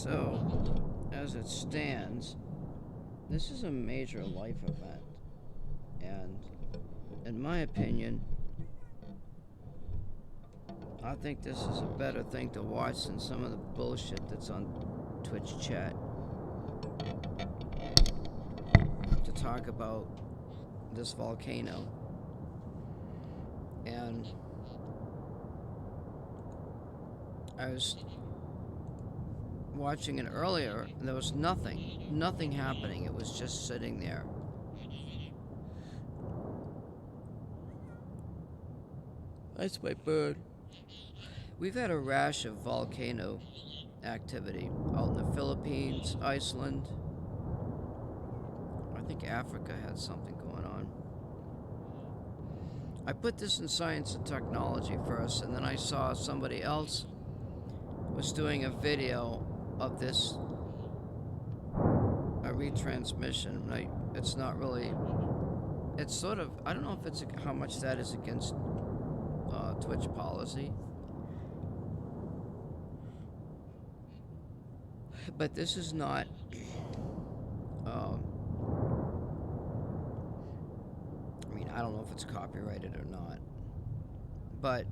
So, as it stands, this is a major life event. And, in my opinion, I think this is a better thing to watch than some of the bullshit that's on Twitch chat. To talk about this volcano. And I was watching it earlier, and there was nothing happening. It was just sitting there. That's my bird. We've had a rash of volcano activity out in the Philippines, Iceland. I think Africa had something going on. I put this in science and technology first, and then I saw somebody else was doing a video of this, a retransmission. It's not really, it's sort of, I don't know if it's how much that is against Twitch policy. But this is not, I mean, I don't know if it's copyrighted or not. But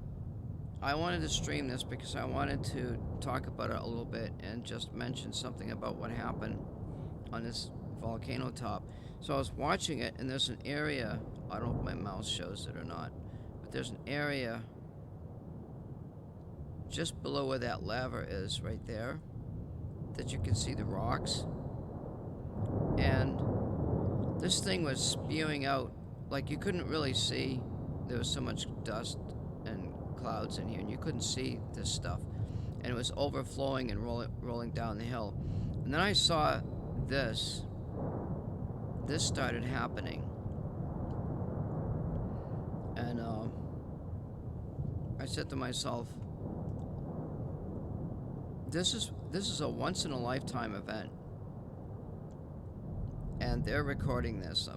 I wanted to stream this because I wanted to talk about it a little bit and just mention something about what happened on this volcano top. So I was watching it, and there's an area, I don't know if my mouse shows it or not, but there's an area just below where that lava is right there that you can see the rocks. And this thing was spewing out, like you couldn't really see. There was so much dust and clouds in here, and you couldn't see this stuff. And it was overflowing and rolling down the hill. And then I saw this. This started happening. And I said to myself, this is a once in a lifetime event. And they're recording this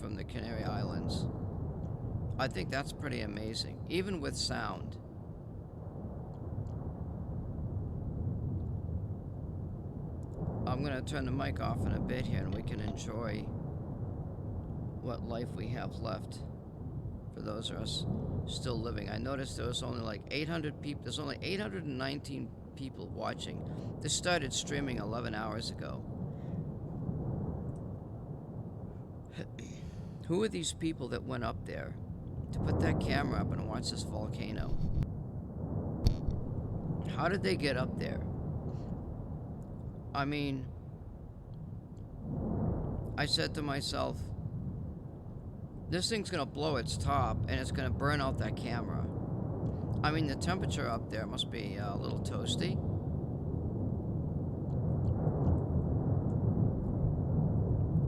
from the Canary Islands. I think that's pretty amazing, even with sound. I'm gonna turn the mic off in a bit here, and we can enjoy what life we have left for those of us still living. I noticed there was only like 800 people. There's only 819 people watching. This started streaming 11 hours ago. Who are these people that went up there to put that camera up and watch this volcano? How did they get up there? I mean, I said to myself, this thing's gonna blow its top and it's gonna burn out that camera. I mean, the temperature up there must be a little toasty.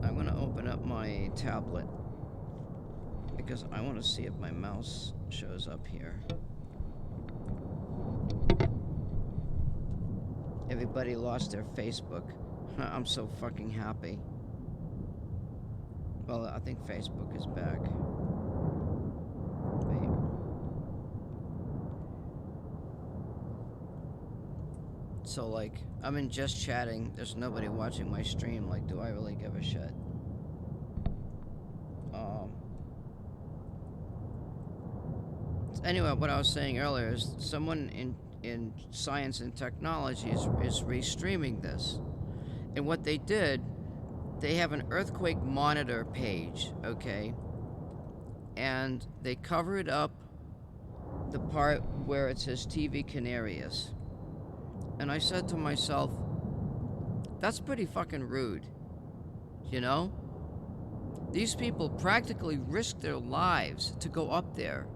I'm gonna open up my tablet because I want to see if my mouse shows up here. Everybody lost their Facebook. I'm so fucking happy. Well, I think Facebook is back. Wait. So, like, I'm in just chatting. There's nobody watching my stream. Like, do I really give a shit? Anyway, what I was saying earlier is someone in science and technology is restreaming this. And what they did, they have an earthquake monitor page, okay? And they covered up the part where it says TV Canarias. And I said to myself, that's pretty fucking rude, you know? These people practically risked their lives to go up there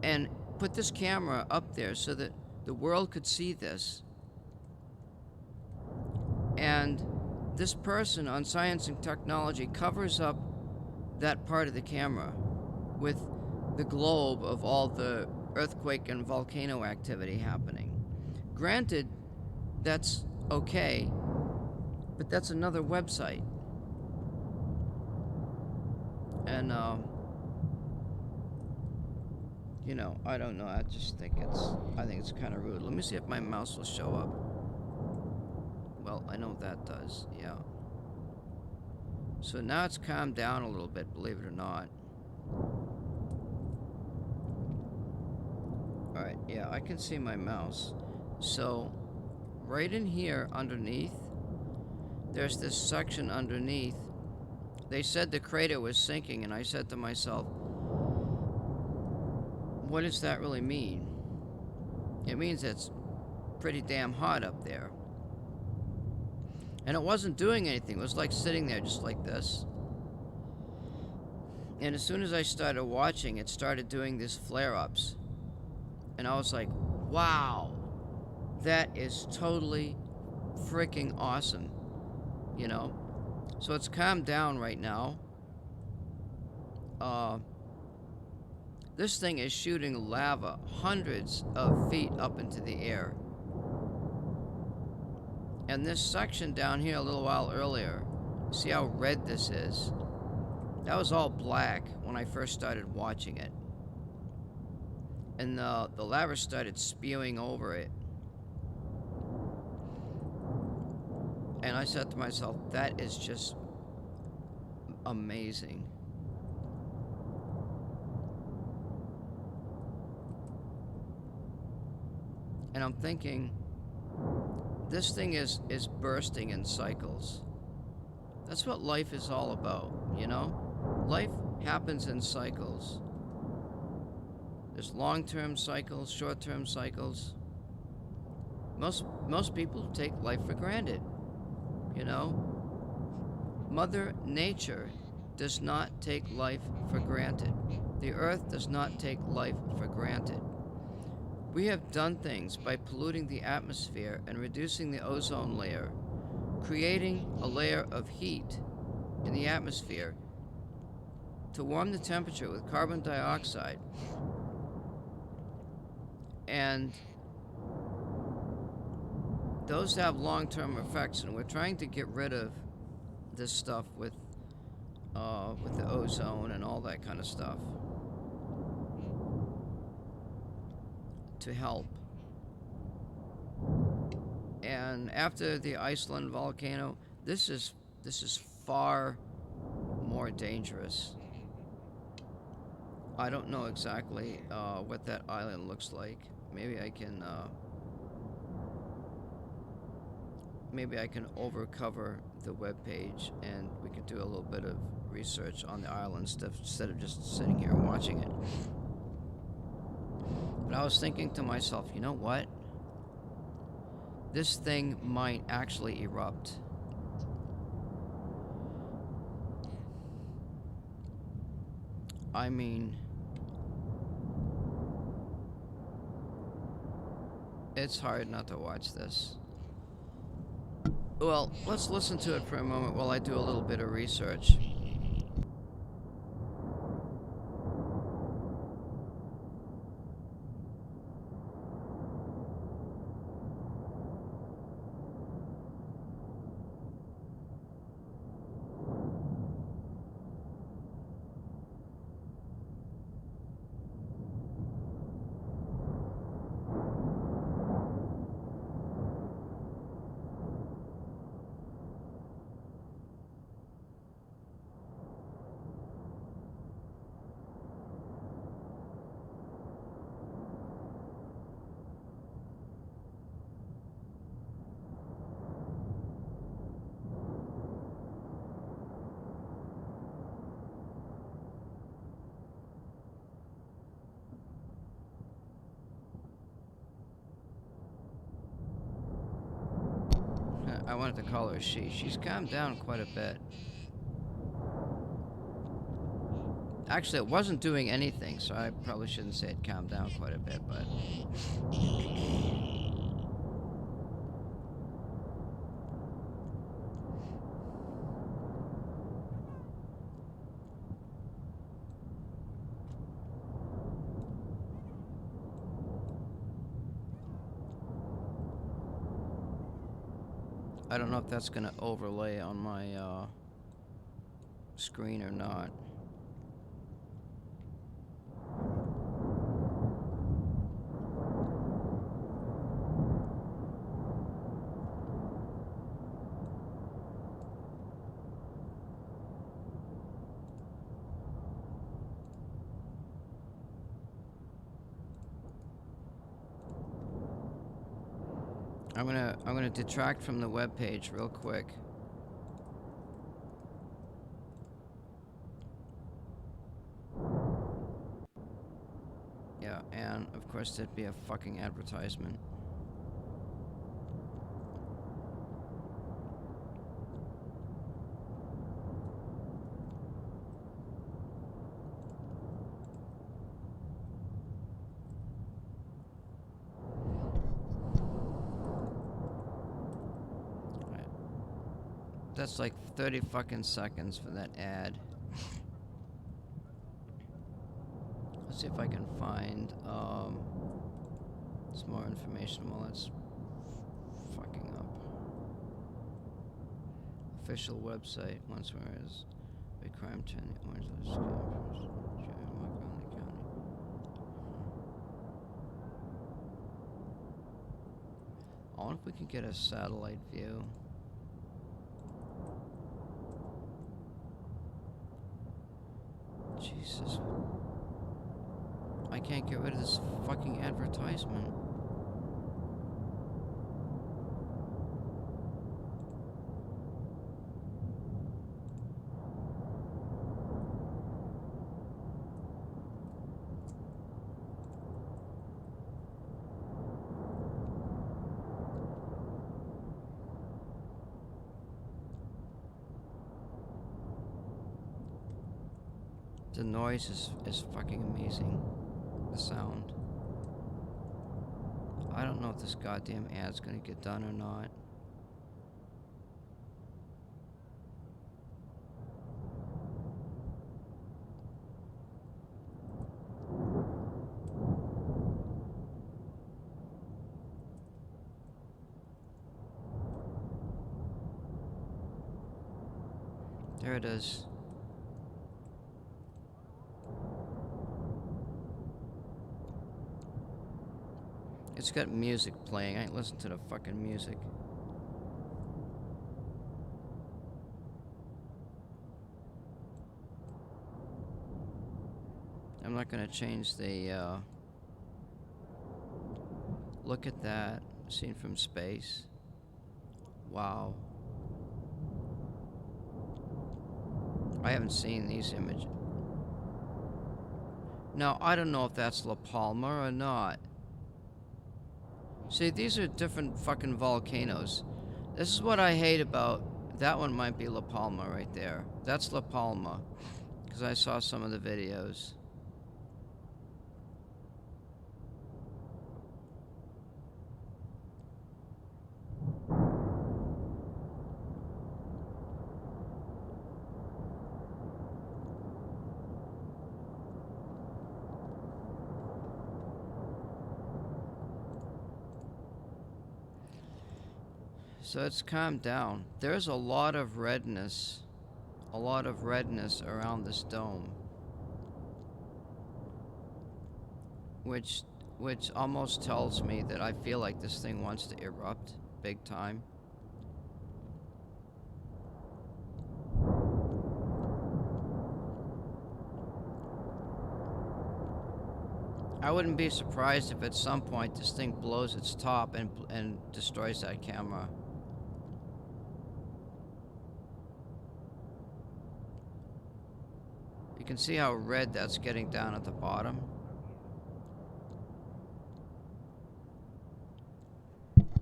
and put this camera up there so that the world could see this. And this person on science and technology covers up that part of the camera with the globe of all the earthquake and volcano activity happening. Granted, that's okay, but that's another website. And, you know, I don't know. I just think it's kind of rude. Let me see if my mouse will show up. Well, I know that does, yeah. So now it's calmed down a little bit, believe it or not. Alright, yeah, I can see my mouse. So, right in here underneath, there's this section underneath. They said the crater was sinking, and I said to myself, what does that really mean? It means it's pretty damn hot up there. And it wasn't doing anything. It was like sitting there just like this. And as soon as I started watching, it started doing these flare-ups. And I was like, wow, that is totally freaking awesome, you know? So it's calmed down right now. This thing is shooting lava hundreds of feet up into the air. And this section down here a little while earlier, see how red this is? That was all black when I first started watching it. And the lava started spewing over it. And I said to myself, that is just amazing. And I'm thinking, this thing is bursting in cycles. That's what life is all about, you know? Life happens in cycles. There's long-term cycles, short-term cycles. Most people take life for granted, you know? Mother Nature does not take life for granted. The earth does not take life for granted. We have done things by polluting the atmosphere and reducing the ozone layer, creating a layer of heat in the atmosphere to warm the temperature with carbon dioxide. And those have long-term effects, and we're trying to get rid of this stuff with the ozone and all that kind of stuff to help. And after the Iceland volcano, this is far more dangerous. I don't know exactly what that island looks like. Maybe I can overcover the webpage and we could do a little bit of research on the island stuff instead of just sitting here and watching it. But I was thinking to myself, you know what? This thing might actually erupt. I mean, it's hard not to watch this. Well, let's listen to it for a moment while I do a little bit of research. I wanted to call her a she. She's calmed down quite a bit. Actually, it wasn't doing anything, so I probably shouldn't say it calmed down quite a bit, but... I don't know if that's going to overlay on my screen or not. I'm gonna detract from the web page real quick. Yeah, and of course there'd be a fucking advertisement. That's like 30 fucking seconds for that ad. Let's see if I can find some more information while it's fucking up. Official website. Once where is a crime trend Orange County. I wonder if we can get a satellite view. Jesus. I can't get rid of this fucking advertisement. The noise is fucking amazing. The sound. I don't know if this goddamn ad's gonna get done or not. There it is. It's got music playing. I ain't listen to the fucking music. I'm not gonna change the look at that. Seen from space. Wow. I haven't seen these images. Now, I don't know if that's La Palma or not. See, these are different fucking volcanoes. This is what I hate about... That one might be La Palma right there. That's La Palma. Because I saw some of the videos. So it's calmed down. There's a lot of redness. A lot of redness around this dome. Which almost tells me that I feel like this thing wants to erupt big time. I wouldn't be surprised if at some point this thing blows its top and destroys that camera. You can see how red that's getting down at the bottom.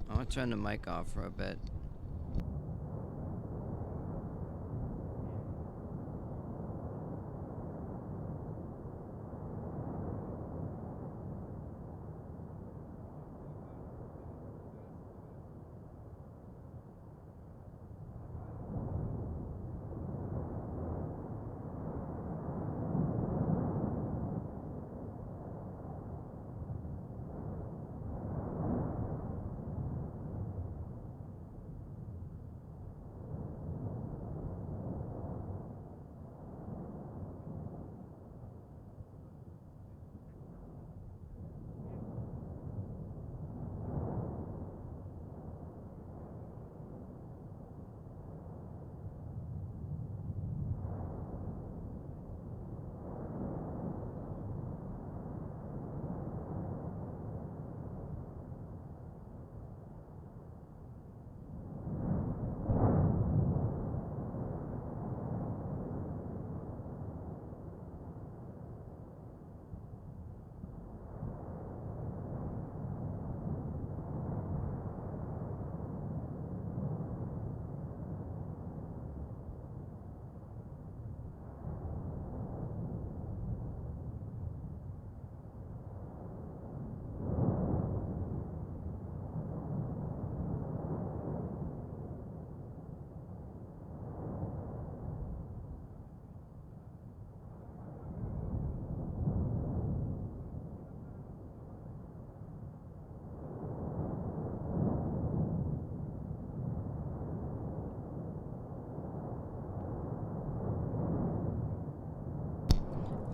I'm gonna turn the mic off for a bit.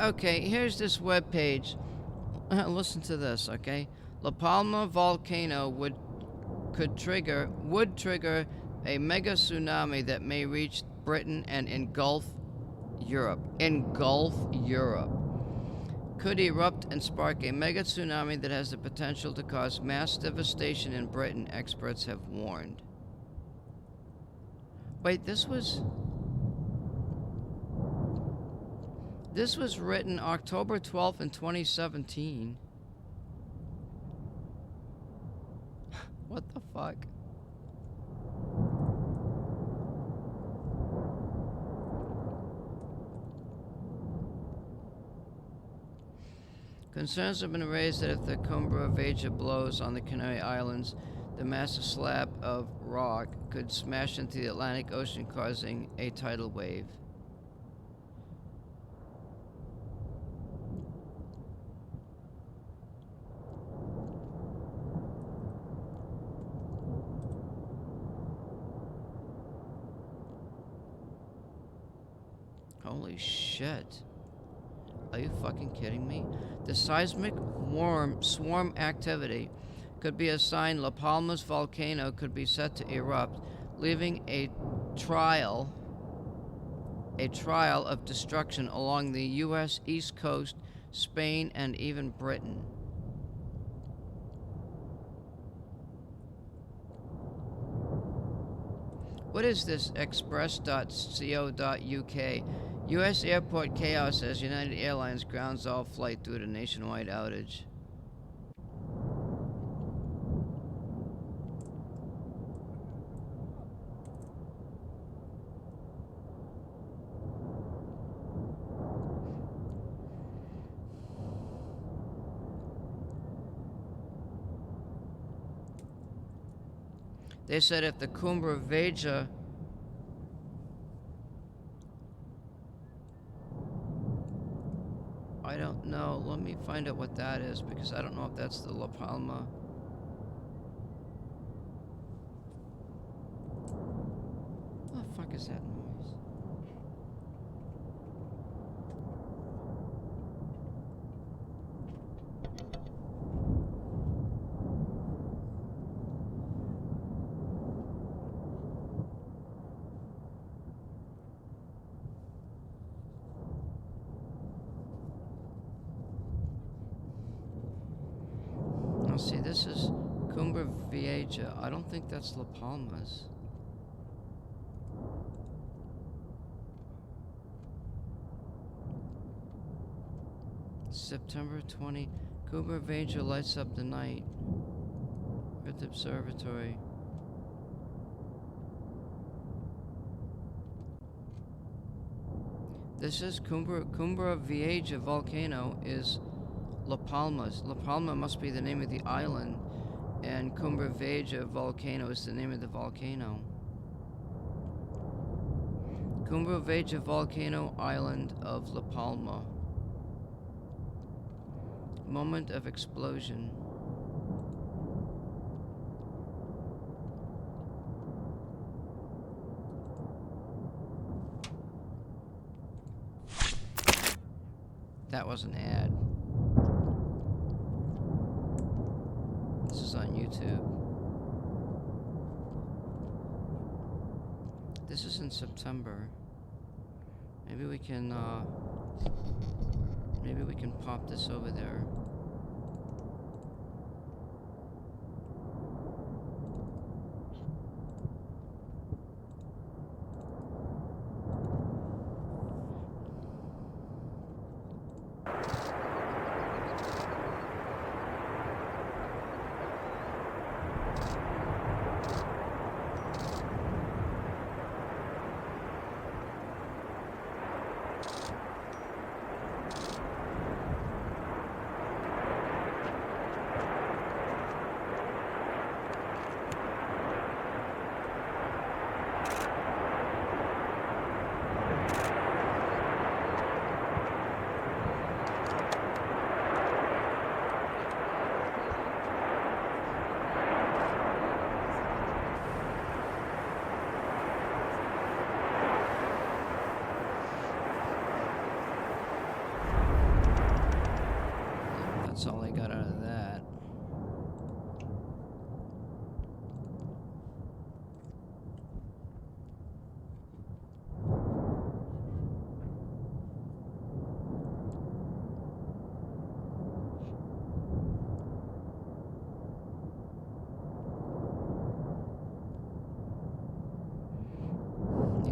Okay, here's this web page. Listen to this, okay? La Palma volcano would trigger a mega tsunami that may reach Britain and engulf Europe. Engulf Europe. Could erupt and spark a mega tsunami that has the potential to cause mass devastation in Britain, experts have warned. Wait, this was written October 12th in 2017. What the fuck? Concerns have been raised that if the Cumbra Vega blows on the Canary Islands, the massive slab of rock could smash into the Atlantic Ocean, causing a tidal wave. Holy shit. Are you fucking kidding me? The seismic swarm activity could be a sign La Palma's volcano could be set to erupt, leaving a trail of destruction along the U.S. East Coast, Spain, and even Britain. What is this? Express.co.uk. U.S. airport chaos as United Airlines grounds all flight due to nationwide outage. They said if the Cumbra Vega I don't know. Let me find out what that is, because I don't know if that's the La Palma. What the fuck is that noise? Now see, this is Cumbra Vieja. I don't think that's La Palma's. September 20. Cumbra Vieja lights up the night. Earth Observatory. This is Cumbra Vieja volcano is La Palma's. La Palma must be the name of the island, and Cumbra Vieja volcano is the name of the volcano. Cumbra Vieja volcano, island of La Palma. Moment of explosion. That was an ad. This is on YouTube. This is in September. Maybe we can pop this over there.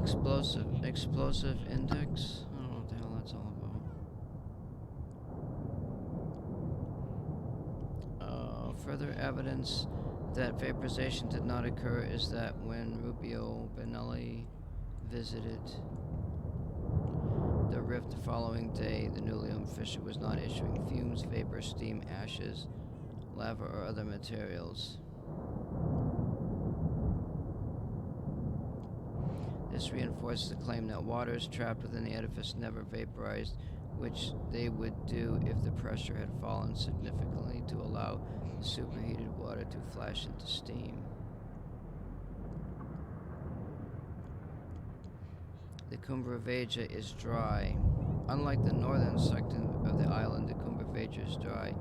Explosive index? I don't know what the hell that's all about. Further evidence that vaporization did not occur is that when Rubio Benelli visited the rift the following day, the newly opened fissure was not issuing fumes, vapor, steam, ashes, lava, or other materials. This reinforces the claim that waters trapped within the edifice never vaporized, which they would do if the pressure had fallen significantly to allow the superheated water to flash into steam. The Cumbraveja is dry. Unlike the northern section of the island, the Cumbraveja is dry.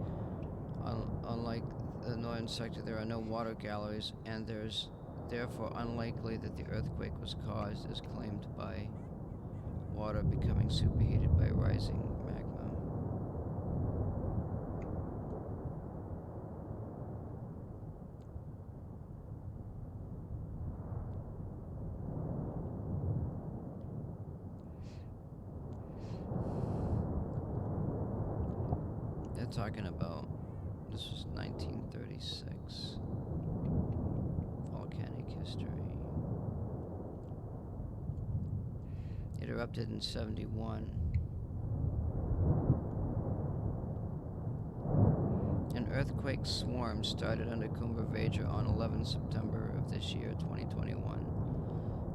Unlike the northern sector, there are no water galleries, and there's therefore unlikely that the earthquake was caused, as claimed, by water becoming superheated by rising magma. They're talking about, this was 1936. Volcanic history. It erupted in 71. An earthquake swarm started under Cumbraveja on 11 September of this year, 2021.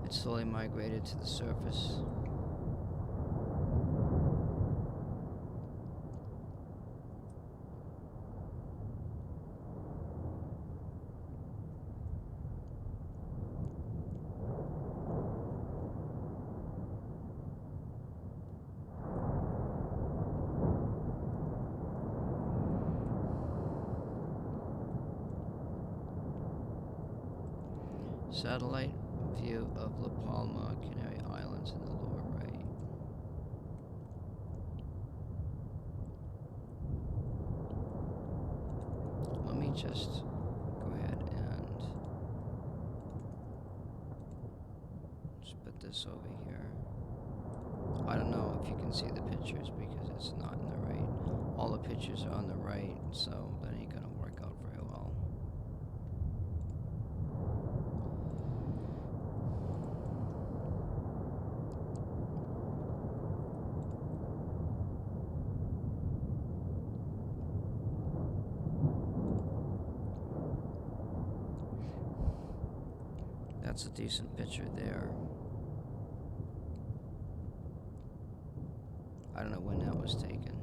It slowly migrated to the surface. Satellite view of La Palma, Canary Islands in the lower right. Let me just go ahead and just put this over here. I don't know if you can see the pictures because it's not in the right. All the pictures are on the right, so that ain't gonna work out very well. That's a decent picture there. I don't know when that was taken.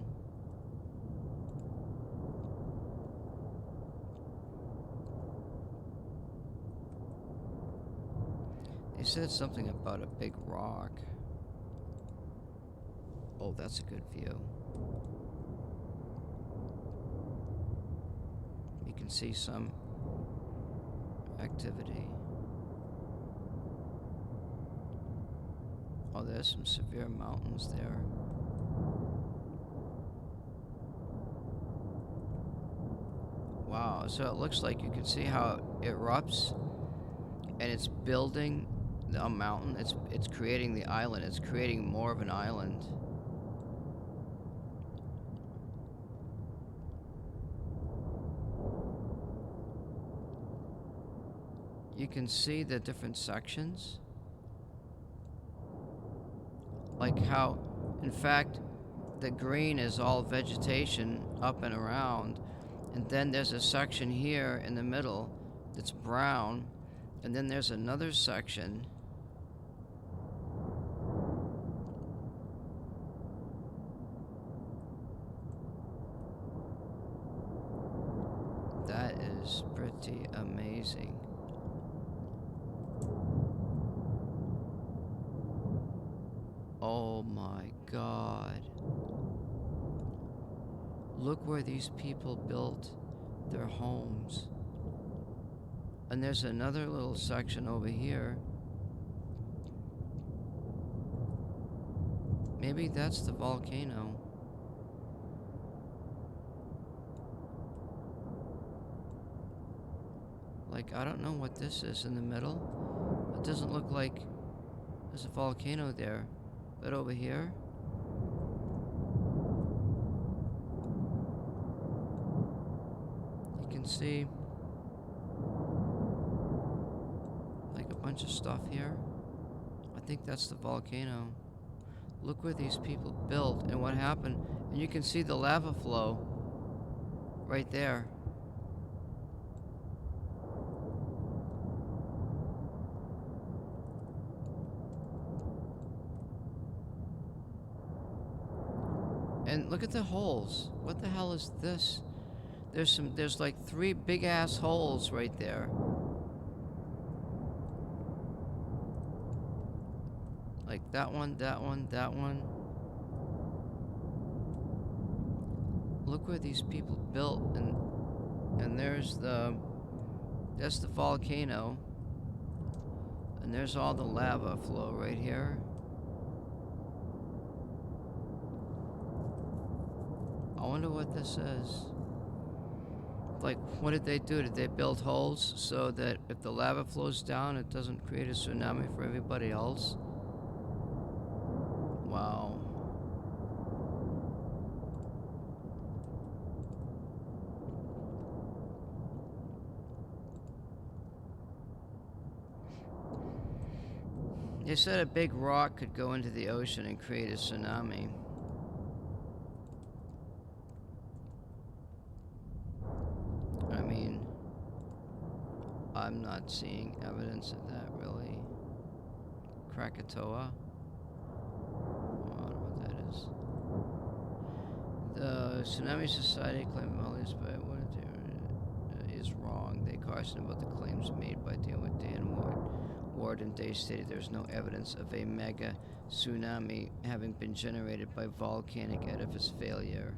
They said something about a big rock. Oh, that's a good view. You can see some activity. Oh, there's some severe mountains there. Wow, so it looks like you can see how it erupts and it's building a mountain. It's creating the island. It's creating more of an island. You can see the different sections. Like how, in fact, the green is all vegetation up and around, and then there's a section here in the middle that's brown, and then there's another section that is pretty amazing. Oh my God. Look where these people built their homes. And there's another little section over here. Maybe that's the volcano. Like, I don't know what this is in the middle. It doesn't look like There's a volcano there. But over here, you can see like a bunch of stuff here. I think that's the volcano. Look where these people built and what happened. And you can see the lava flow right there. And look at the holes. What the hell is this? There's like 3 big ass holes right there. Like that one, that one, that one. Look where these people built, and that's the volcano. And there's all the lava flow right here. I wonder what this is. Like, what did they do? Did they build holes so that if the lava flows down, it doesn't create a tsunami for everybody else? Wow. They said a big rock could go into the ocean and create a tsunami. I mean, I'm not seeing evidence of that really. Krakatoa? I don't know what that is. The Tsunami Society claimed all this, but what is wrong. They cautioned about the claims made by Dan Ward and Day stated there's no evidence of a mega tsunami having been generated by volcanic edifice failure.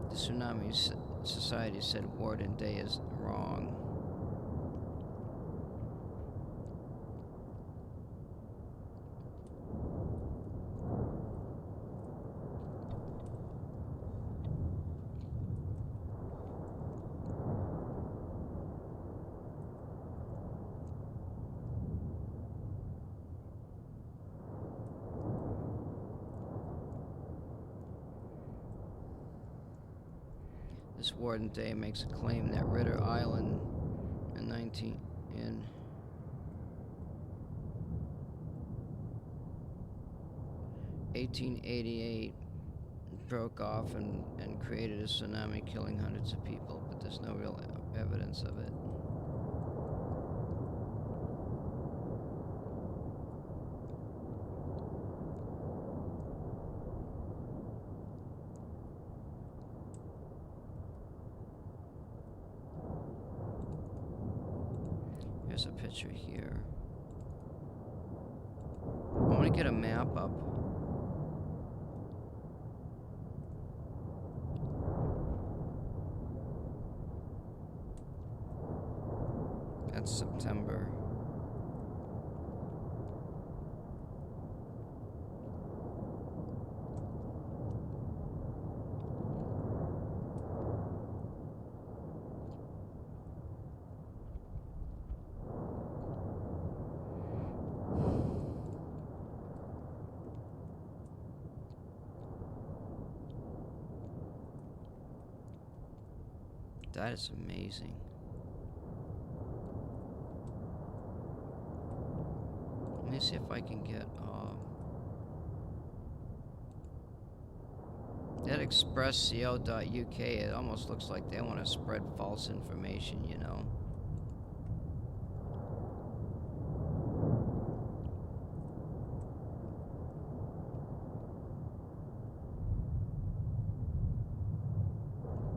The Tsunami Society said Ward and Day is wrong. This Ward and Day makes a claim that Ritter Island in 1888 broke off and created a tsunami, killing hundreds of people, but there's no real evidence of it. Here's a picture here. I want to get a map up. That's September. That is amazing. Let me see if I can get that expressco.uk. It almost looks like they want to spread false information, you know.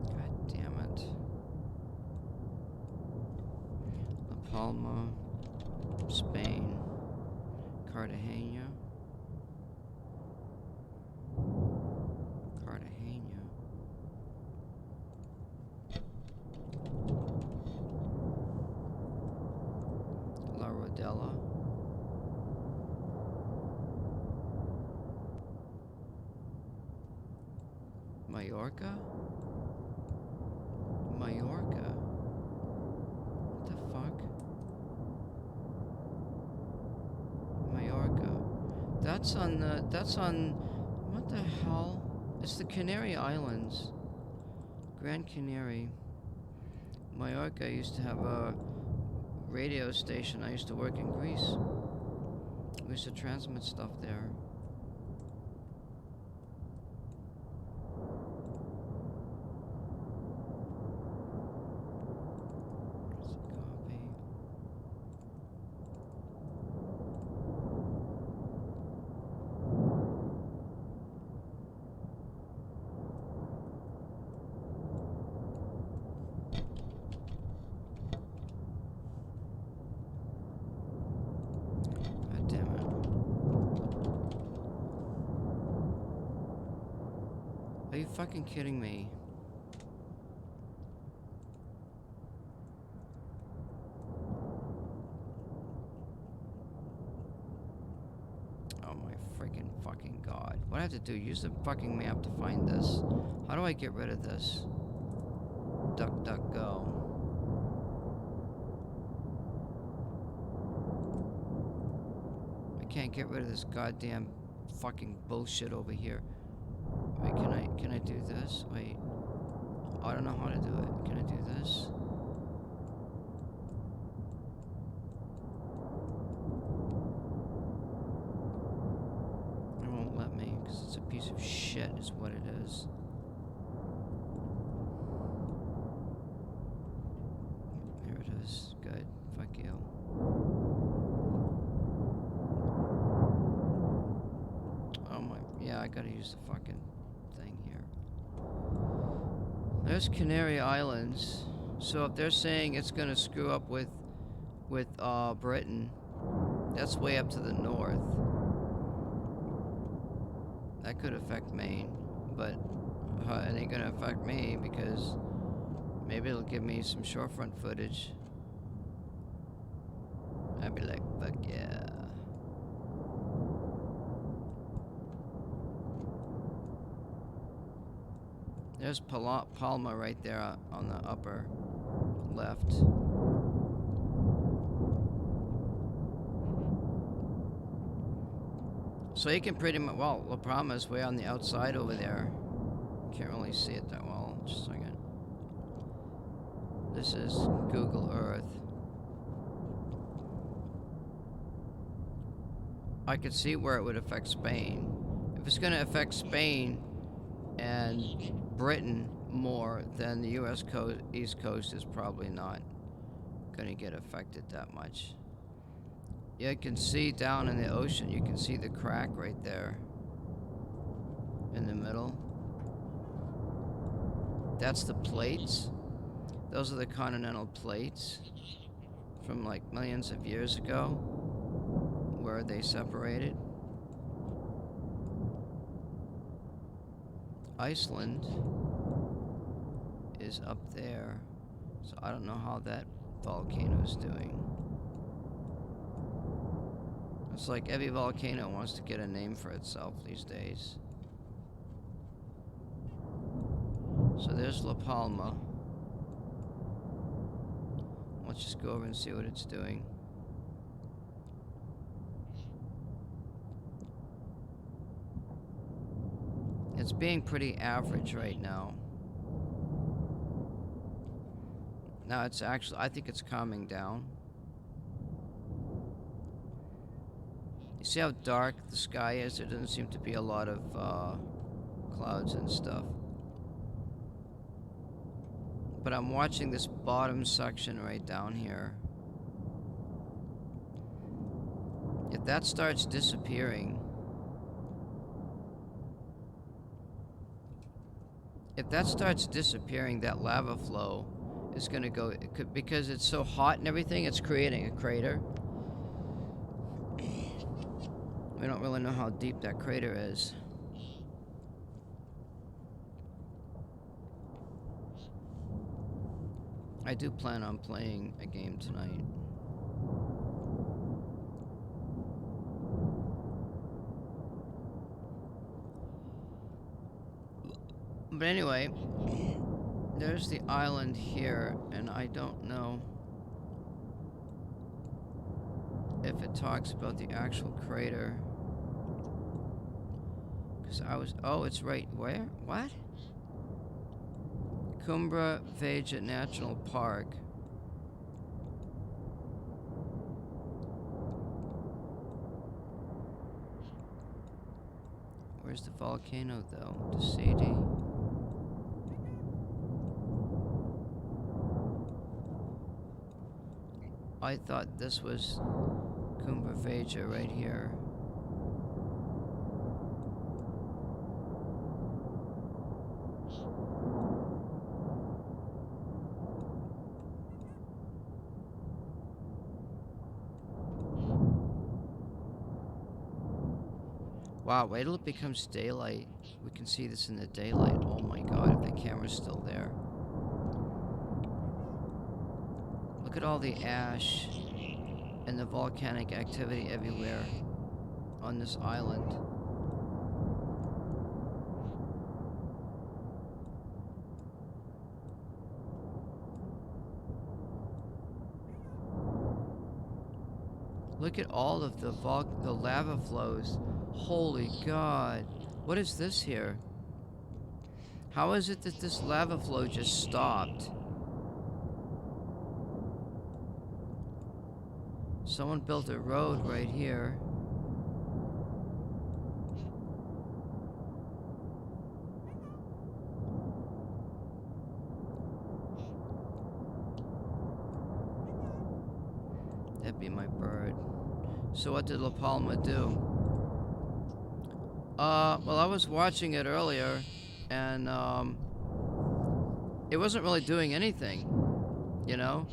God damn it. Palma, Spain, Cartagena. La Rodella. Mallorca? Mallorca. That's on the. That's on. What the hell? It's the Canary Islands. Gran Canary. Mallorca used to have a radio station. I used to work in Greece. We used to transmit stuff there. Are you fucking kidding me? Oh my freaking fucking god. What do I have to do? Use the fucking map to find this. How do I get rid of this? Duck, duck, go. I can't get rid of this goddamn fucking bullshit over here. Wait, can I do this? Wait. Oh, I don't know how to do it. Can I do this? It won't let me, because it's a piece of shit is what it is. Here it is. Good. Fuck you. Oh my, yeah, I gotta use the fucking thing here. There's Canary Islands. So if they're saying it's gonna screw up with Britain, that's way up to the north. That could affect Maine, but it ain't gonna affect me because maybe it'll give me some shorefront footage. I'd be like, fuck yeah. There's Palma right there on the upper left. So you can pretty much, well, La Palma is way on the outside over there. Can't really see it that well. Just a second. This is Google Earth. I could see where it would affect Spain. If it's going to affect Spain and Britain more, then the U.S. East Coast is probably not going to get affected that much. You can see down in the ocean, you can see the crack right there in the middle. That's the plates. Those are the continental plates from like millions of years ago where they separated. Iceland is up there, so I don't know how that volcano is doing. It's like every volcano wants to get a name for itself these days. So there's La Palma. Let's just go over and see what it's doing. It's being pretty average right now. Now it's actually, I think it's calming down. You see how dark the sky is? There doesn't seem to be a lot of clouds and stuff. But I'm watching this bottom section right down here. If that starts disappearing, that lava flow is going to go, it could, because it's so hot and everything, it's creating a crater. We don't really know how deep that crater is. I do plan on playing a game tonight. But anyway, there's the island here, and I don't know if it talks about the actual crater. 'Cause I was, oh, it's right where? What? Cumbra Veja National Park. Where's the volcano though? The CD. I thought this was Cumbra Veja right here. Wow, wait till it becomes daylight. We can see this in the daylight. Oh my god, if the camera's still there. Look at all the ash and the volcanic activity everywhere on this island. Look at all of the lava flows. Holy God. What is this here? How is it that this lava flow just stopped? Someone built a road right here. That'd be my bird. So what did La Palma do? Well, I was watching it earlier, and it wasn't really doing anything, you know?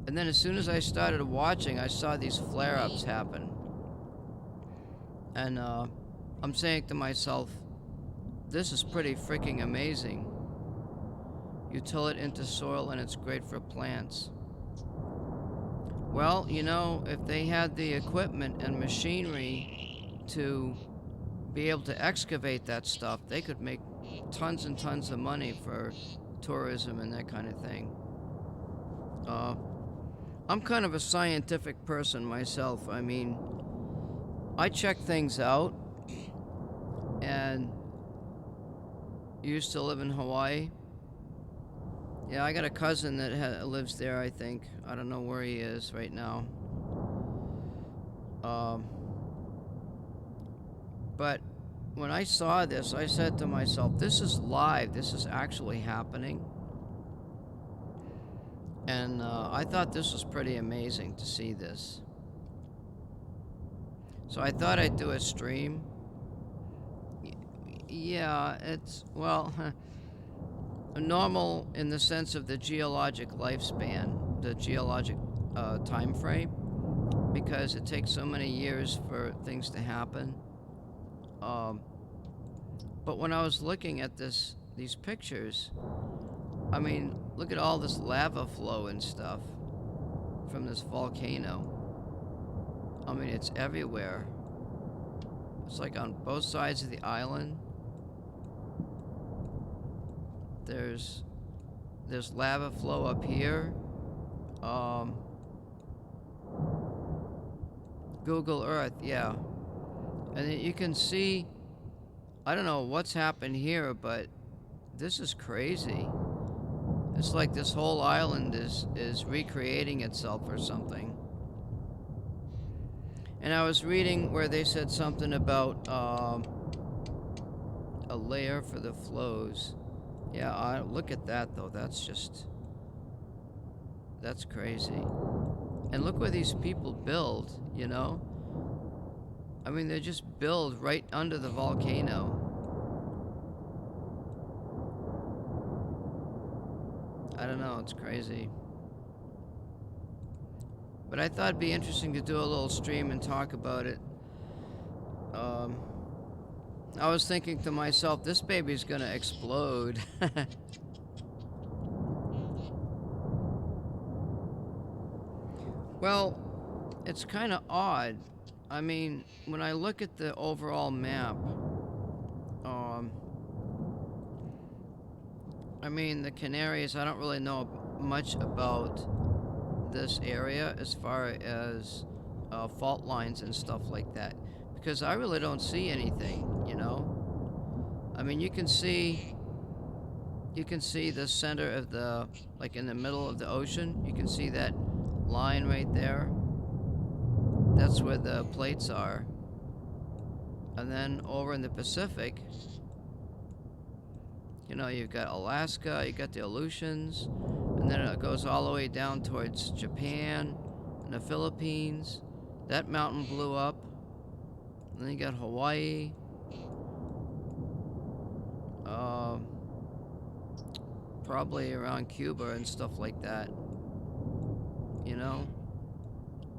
And then as soon as I started watching, I saw these flare-ups happen. And I'm saying to myself, this is pretty freaking amazing. You till it into soil and it's great for plants. Well, you know, if they had the equipment and machinery to be able to excavate that stuff, they could make tons and tons of money for tourism and that kind of thing. I'm kind of a scientific person myself. I mean, I check things out, and used to live in Hawaii. Yeah, I got a cousin that lives there, I think. I don't know where he is right now. But when I saw this, I said to myself, this is live. This is actually happening. And I thought this was pretty amazing to see this. So I thought I'd do a stream. Yeah, it's, well, normal in the sense of the geologic lifespan, the geologic time frame, because it takes so many years for things to happen. But when I was looking at these pictures, I mean, look at all this lava flow and stuff from this volcano. I mean, it's everywhere. It's like on both sides of the island. There's lava flow up here. Google Earth, yeah. And you can see, I don't know what's happened here, but this is crazy. It's like this whole island is recreating itself or something. And I was reading where they said something about a layer for the flows. Yeah, look at that though. That's crazy. And look where these people build, you know? I mean, they just build right under the volcano. I don't know, it's crazy. But I thought it'd be interesting to do a little stream and talk about it. I was thinking to myself, this baby's gonna explode. Well, it's kind of odd. I mean, when I look at the overall map, I mean, the Canaries, I don't really know much about this area as far as fault lines and stuff like that, because I really don't see anything, you know? I mean, you can see the center of the, like in the middle of the ocean, you can see that line right there. That's where the plates are. And then over in the Pacific, you know, you've got Alaska, you got the Aleutians, and then it goes all the way down towards Japan and the Philippines. That mountain blew up. And then you got Hawaii. Probably around Cuba and stuff like that. You know?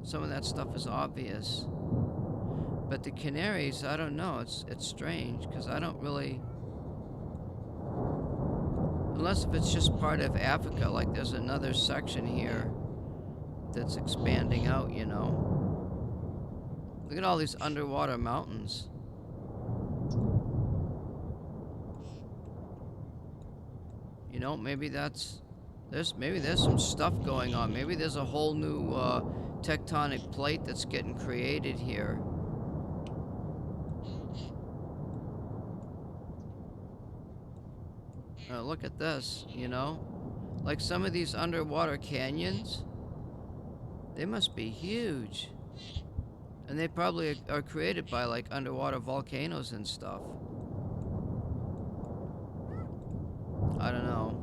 Some of that stuff is obvious. But the Canaries, I don't know. It's strange because I don't really... Unless if it's just part of Africa, like there's another section here that's expanding out, you know. Look at all these underwater mountains. You know, maybe there's some stuff going on. Maybe there's a whole new tectonic plate that's getting created here. Look at this, you know? Like some of these underwater canyons, they must be huge. And they probably are created by like underwater volcanoes and stuff. I don't know.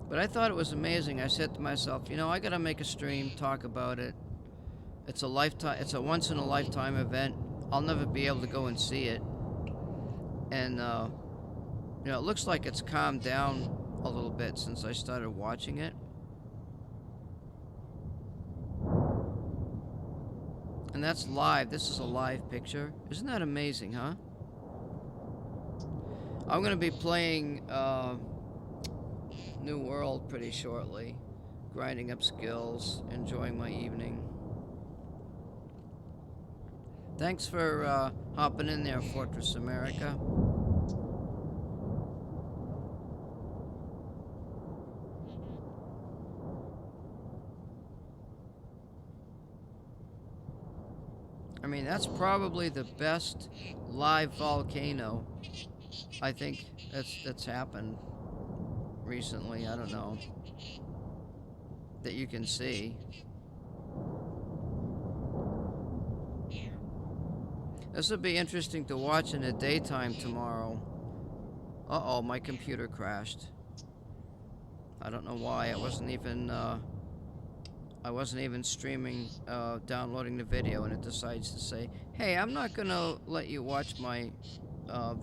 But I thought it was amazing. I said to myself, you know, I gotta make a stream, talk about it. It's a once in a lifetime event. I'll never be able to go and see it. And, you know, it looks like it's calmed down a little bit since I started watching it. And that's live. This is a live picture. Isn't that amazing, huh? I'm going to be playing New World pretty shortly. Grinding up skills, enjoying my evening. Thanks for hopping in there, Fortress America. I mean, that's probably the best live volcano I think that's happened recently. I don't know, that you can see. This will be interesting to watch in the daytime tomorrow. Uh-oh, my computer crashed. I don't know why. I wasn't even streaming, downloading the video, and it decides to say, hey, I'm not gonna let you watch my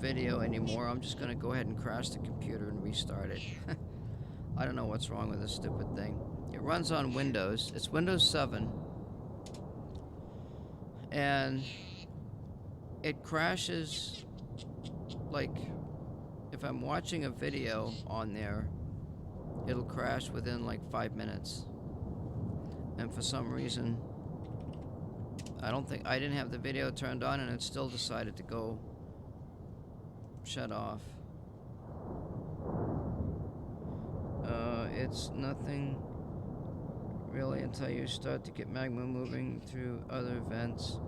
video anymore. I'm just gonna go ahead and crash the computer and restart it. I don't know what's wrong with this stupid thing. It runs on Windows. It's Windows 7. And it crashes, like, if I'm watching a video on there, it'll crash within like 5 minutes. And for some reason, I didn't have the video turned on, and it still decided to go shut off. It's nothing really until you start to get magma moving through other vents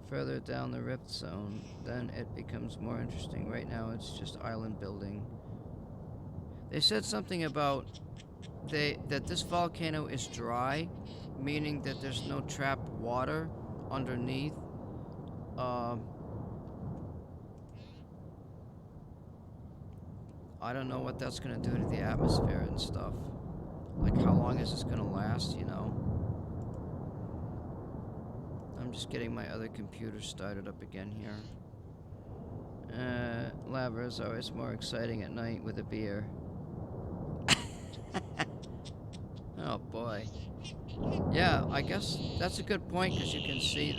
further down the rift zone. Then it becomes more interesting. Right now it's just island building. They said something about that this volcano is dry, meaning that there's no trapped water underneath. I don't know what that's gonna do to the atmosphere and stuff. Like, how long is this gonna last, you know? I'm just getting my other computer started up again here. Lava is always more exciting at night with a beer. Oh boy. Yeah, I guess that's a good point, because you can see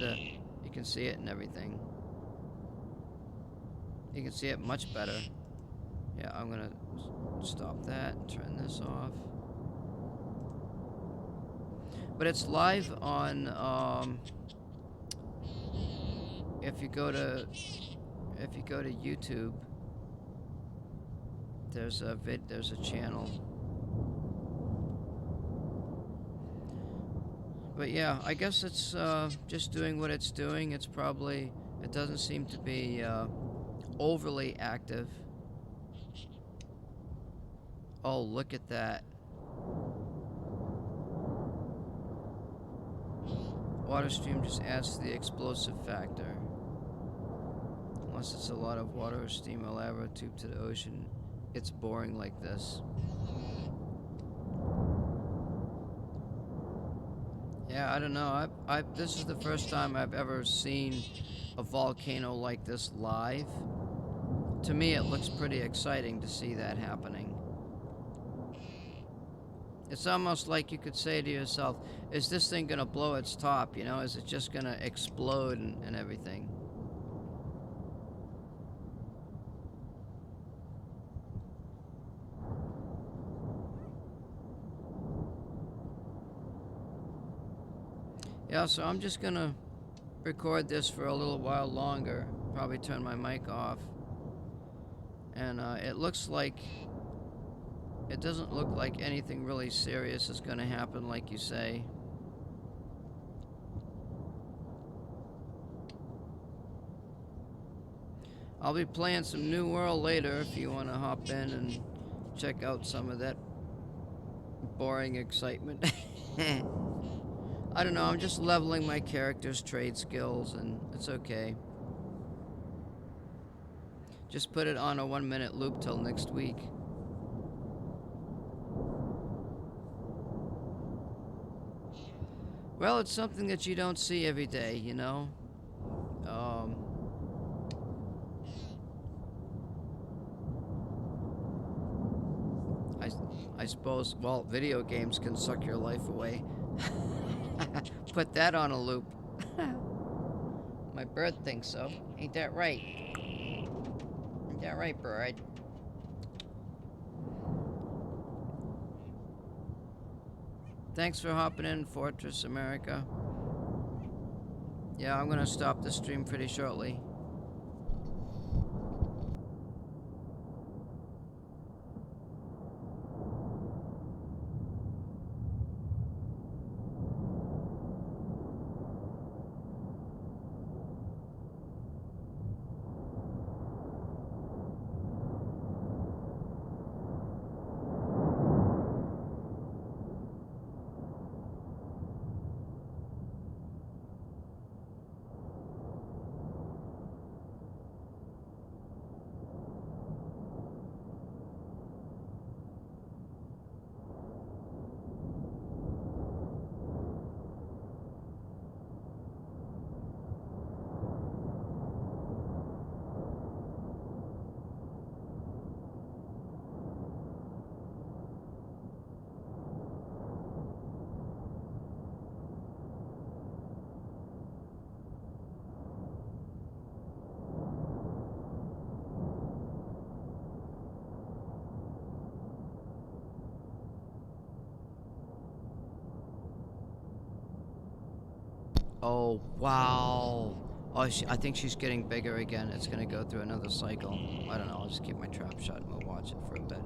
it and everything. You can see it much better. Yeah, I'm gonna stop that and turn this off. But it's live on, if you go to YouTube, there's a channel. But yeah, I guess it's just doing what it's doing. It doesn't seem to be overly active. Oh, look at that. Water stream just adds to the explosive factor. Unless it's a lot of water or steam or lava tube to the ocean, it's boring like this. Yeah, I don't know. This is the first time I've ever seen a volcano like this live. To me, it looks pretty exciting to see that happening. It's almost like you could say to yourself, is this thing gonna blow its top? You know, is it just gonna explode and everything? Yeah, so I'm just gonna record this for a little while longer. Probably turn my mic off. And it looks like it doesn't look like anything really serious is gonna happen, like you say. I'll be playing some New World later if you want to hop in and check out some of that boring excitement. I don't know, I'm just leveling my character's trade skills and it's okay. Just put it on a 1-minute loop till next week. Well, it's something that you don't see every day, you know? I suppose, well, video games can suck your life away. Put that on a loop. My bird thinks so. Ain't that right? Ain't that right, bird? Thanks for hopping in, Fortress America. Yeah, I'm gonna stop the stream pretty shortly. Oh, wow. Oh, I think she's getting bigger again. It's gonna go through another cycle. I don't know, I'll just keep my trap shut and we'll watch it for a bit.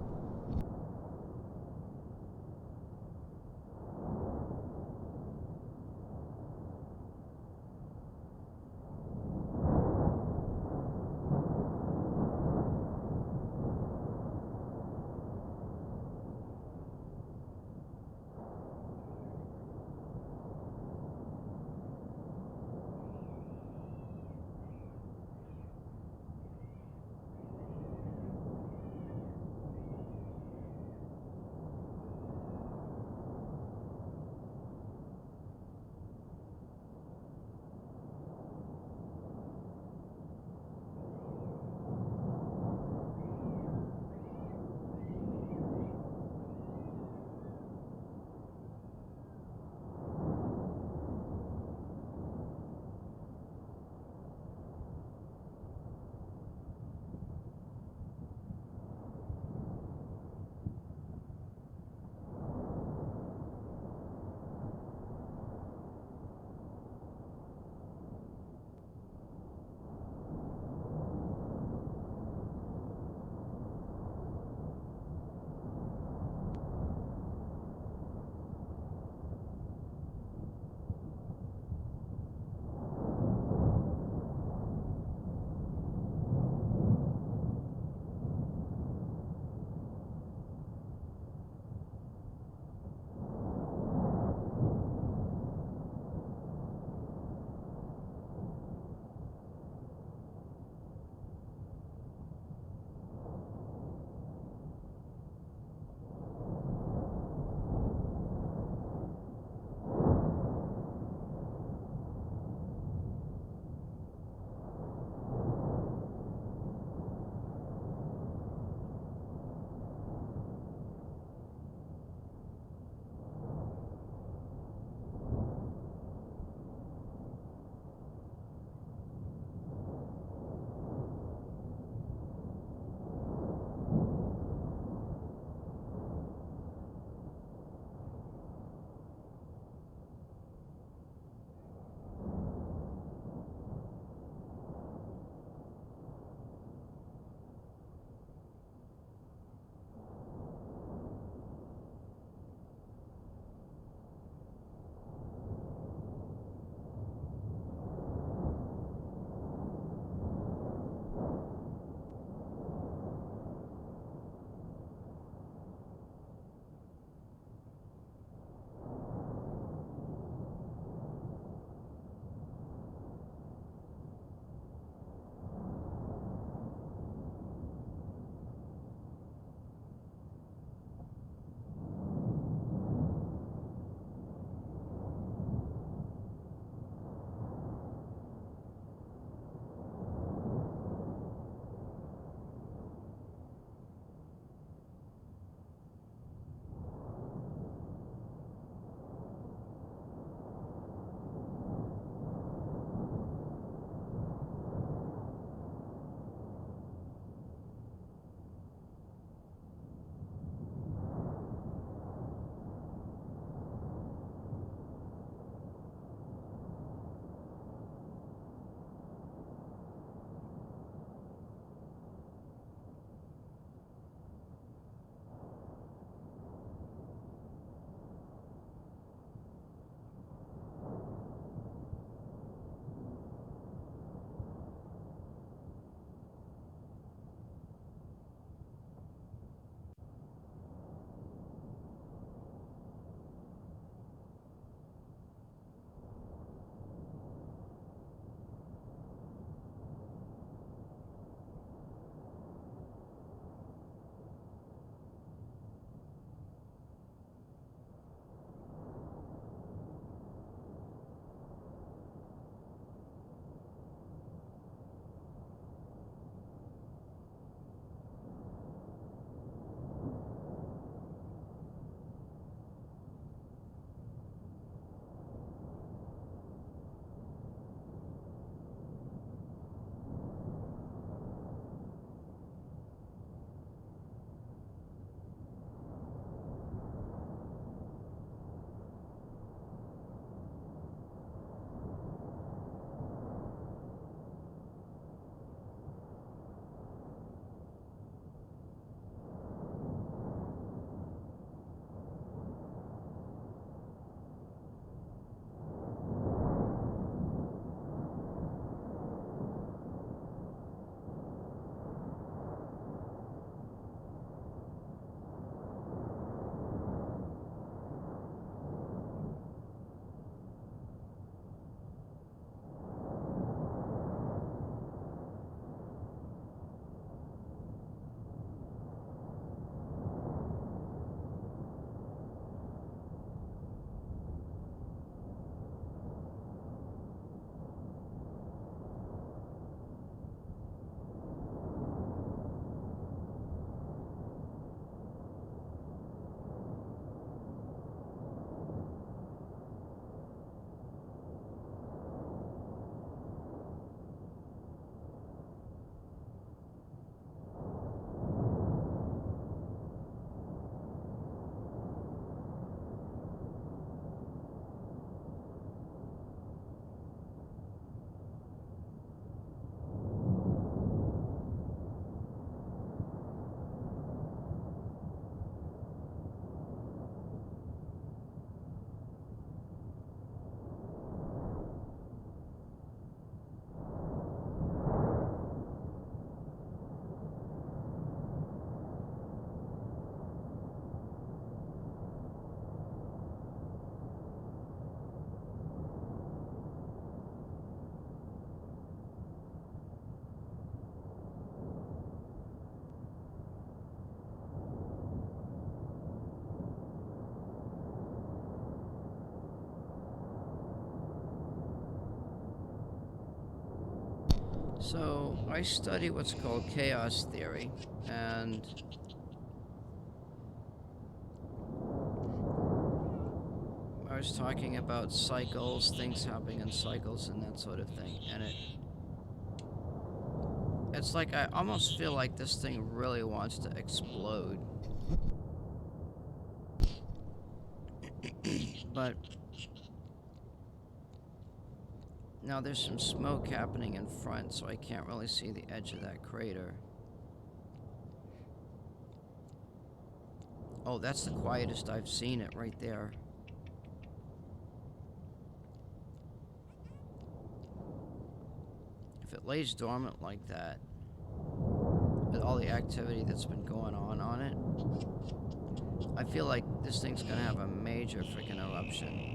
So I study what's called chaos theory, and I was talking about cycles, things happening in cycles and that sort of thing, and it's like I almost feel like this thing really wants to explode. But now there's some smoke happening in front, so I can't really see the edge of that crater. Oh, that's the quietest I've seen it right there. If it lays dormant like that, with all the activity that's been going on it, I feel like this thing's gonna have a major freaking eruption.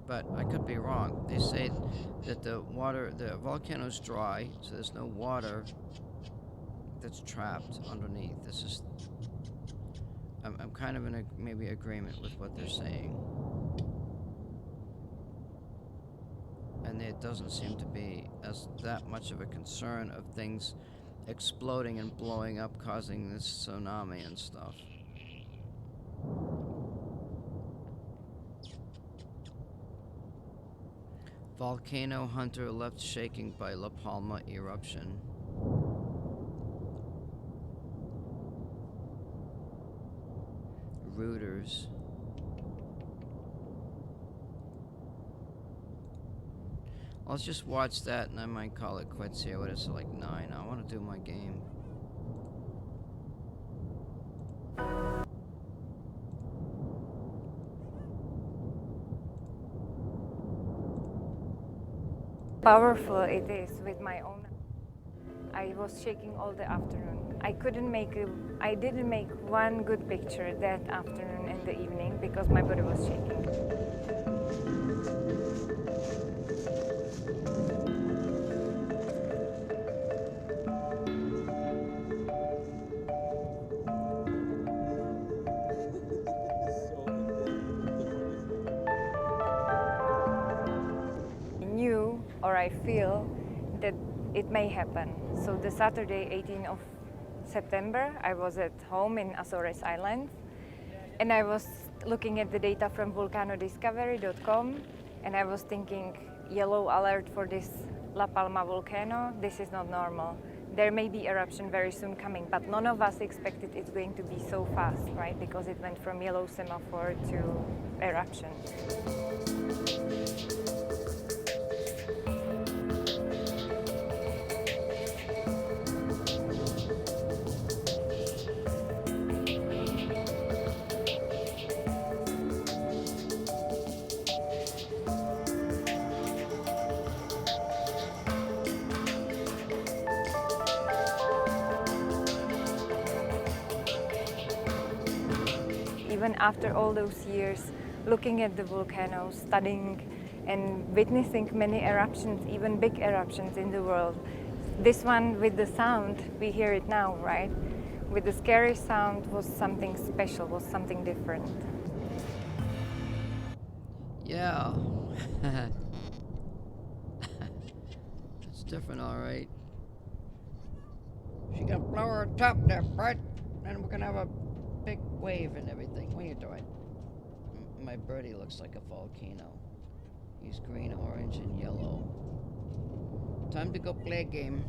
But I could be wrong. They say that the volcano's dry, so there's no water that's trapped underneath. I'm kind of in maybe agreement with what they're saying. And it doesn't seem to be that much of a concern of things exploding and blowing up, causing this tsunami and stuff. Volcano hunter left shaking by La Palma eruption. Reuters. Let's just watch that and I might call it quits here. What is it, like 9? I want to do my game. Powerful it is with my own. I was shaking all the afternoon. I didn't make one good picture that afternoon and the evening because my body was shaking. I feel that it may happen. So the Saturday, 18th of September, I was at home in Azores Islands, and I was looking at the data from volcanodiscovery.com, and I was thinking, yellow alert for this La Palma volcano, this is not normal. There may be eruption very soon coming, but none of us expected it's going to be so fast, right? Because it went from yellow semaphore to eruption. Even after all those years, looking at the volcanoes, studying and witnessing many eruptions, even big eruptions in the world, this one with the sound, we hear it now, right? With the scary sound was something special, was something different. Yeah. It's different, all right. She gonna blow her top there, Bart, and we're gonna have a big wave and everything. What are you doing? My birdie looks like a volcano. He's green, orange, and yellow. Time to go play a game.